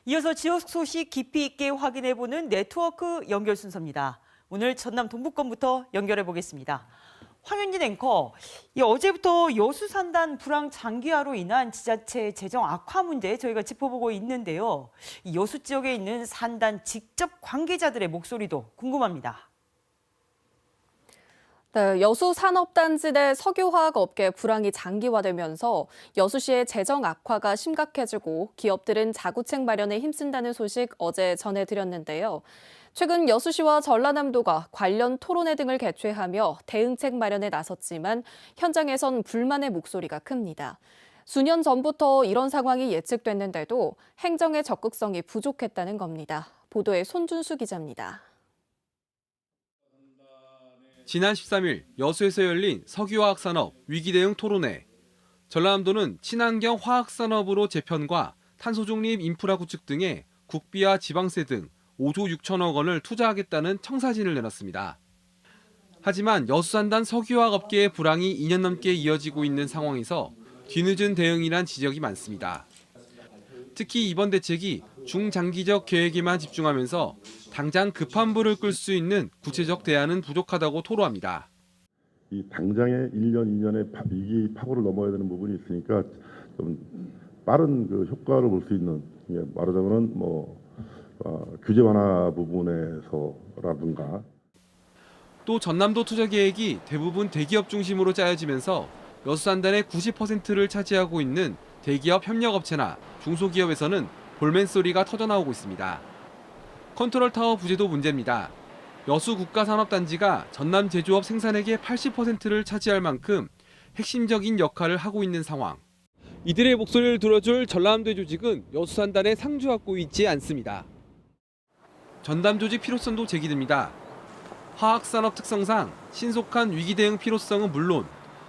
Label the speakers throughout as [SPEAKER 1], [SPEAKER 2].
[SPEAKER 1] 이어서 지역 소식 깊이 있게 확인해보는 네트워크 연결 순서입니다. 오늘 전남 동북권부터 연결해 보겠습니다. 황윤진 앵커, 어제부터 여수 산단 불황 장기화로 인한 지자체 재정 악화 문제 저희가 짚어보고 있는데요. 이 여수 지역에 있는 산단 직접 관계자들의 목소리도 궁금합니다.
[SPEAKER 2] 네, 여수 산업단지 내 석유화학업계 불황이 장기화되면서 여수시의 재정 악화가 심각해지고 기업들은 자구책 마련에 힘쓴다는 소식 어제 전해드렸는데요. 최근 여수시와 전라남도가 관련 토론회 등을 개최하며 대응책 마련에 나섰지만 현장에선 불만의 목소리가 큽니다. 수년 전부터 이런 상황이 예측됐는데도 행정의 적극성이 부족했다는 겁니다. 보도에 손준수 기자입니다.
[SPEAKER 3] 지난 13일 여수에서 열린 석유화학산업 위기대응 토론회. 전라남도는 친환경 화학산업으로 재편과 탄소중립 인프라 구축 등의 국비와 지방세 등 5조 6천억 원을 투자하겠다는 청사진을 내놨습니다. 하지만 여수산단 석유화학업계의 불황이 2년 넘게 이어지고 있는 상황에서 뒤늦은 대응이란 지적이 많습니다. 특히 이번 대책이 중장기적 계획에만 집중하면서 당장 급한 불을 끌 수 있는 구체적 대안은 부족하다고 토로합니다.
[SPEAKER 4] 이 당장의 1년, 2년의 위기 파고를 넘어야 되는 부분이 있으니까 좀 빠른 그 효과를 볼 수 있는, 말하자면 규제 완화 부분에서라든가. 또 전남도 투자 계획이 대부분 대기업 중심으로 짜여지면서 여수산단의 90%를 차지하고 있는 대기업 협력업체나 중소기업에서는 볼멘 소리가 터져나오고 있습니다. 컨트롤타워 부재도 문제입니다. 여수 국가산업단지가 전남 제조업 생산액의 80%를 차지할 만큼 핵심적인 역할을 하고 있는 상황. 이들의 목소리를 들어줄 전남도의 조직은 여수산단에 상주하고 있지 않습니다. 전담 조직 필요성도 제기됩니다. 화학산업 특성상 신속한 위기 대응 필요성은 물론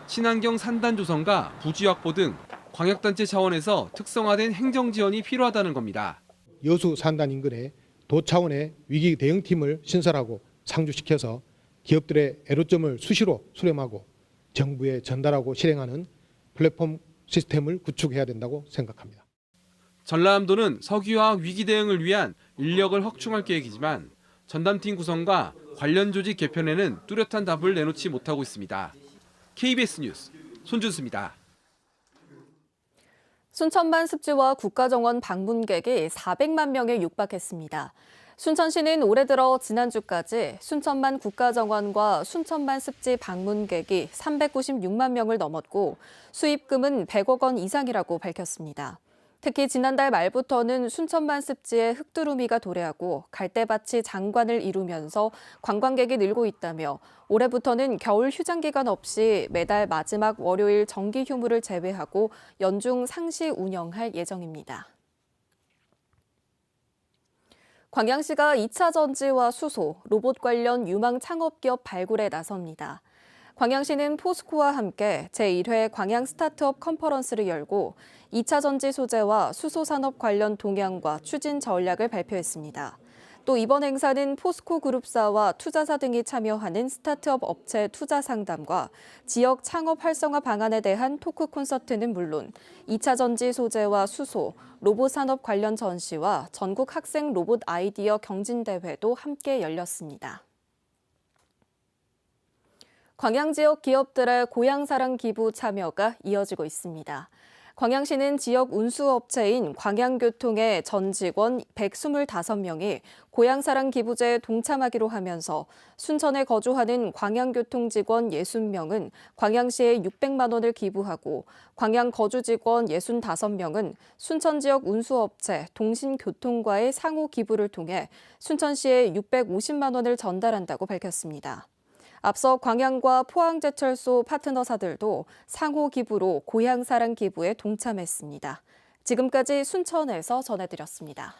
[SPEAKER 4] 친환경 산단 조성과 부지 확보 등 광역단체 차원에서 특성화된 행정 지원이 필요하다는 겁니다.
[SPEAKER 5] 여수 산단 인근에 도 차원의 위기 대응팀을 신설하고 상주시켜서 기업들의 애로점을 수시로 수렴하고 정부에 전달하고 실행하는 플랫폼 시스템을 구축해야 된다고 생각합니다.
[SPEAKER 3] 전라남도는 석유화학 위기 대응을 위한 인력을 확충할 계획이지만 전담팀 구성과 관련 조직 개편에는 뚜렷한 답을 내놓지 못하고 있습니다. KBS 뉴스 손준수입니다.
[SPEAKER 2] 순천만 습지와 국가정원 방문객이 400만 명에 육박했습니다. 순천시는 올해 들어 지난주까지 순천만 국가정원과 순천만 습지 방문객이 396만 명을 넘었고 수입금은 100억 원 이상이라고 밝혔습니다. 특히 지난달 말부터는 순천만 습지에 흙두루미가 도래하고 갈대밭이 장관을 이루면서 관광객이 늘고 있다며 올해부터는 겨울 휴장 기간 없이 매달 마지막 월요일 정기 휴무를 제외하고 연중 상시 운영할 예정입니다. 광양시가 2차 전지와 수소, 로봇 관련 유망 창업기업 발굴에 나섭니다. 광양시는 포스코와 함께 제1회 광양 스타트업 컨퍼런스를 열고 2차 전지 소재와 수소 산업 관련 동향과 추진 전략을 발표했습니다. 또 이번 행사는 포스코 그룹사와 투자사 등이 참여하는 스타트업 업체 투자 상담과 지역 창업 활성화 방안에 대한 토크 콘서트는 물론 2차 전지 소재와 수소, 로봇 산업 관련 전시와 전국 학생 로봇 아이디어 경진대회도 함께 열렸습니다. 광양 지역 기업들의 고향사랑 기부 참여가 이어지고 있습니다. 광양시는 지역 운수업체인 광양교통의 전 직원 125명이 고향사랑 기부제에 동참하기로 하면서 순천에 거주하는 광양교통 직원 60명은 광양시에 600만 원을 기부하고 광양 거주 직원 65명은 순천 지역 운수업체 동신교통과의 상호 기부를 통해 순천시에 650만 원을 전달한다고 밝혔습니다. 앞서 광양과 포항제철소 파트너사들도 상호 기부로 고향사랑 기부에 동참했습니다. 지금까지 순천에서 전해드렸습니다.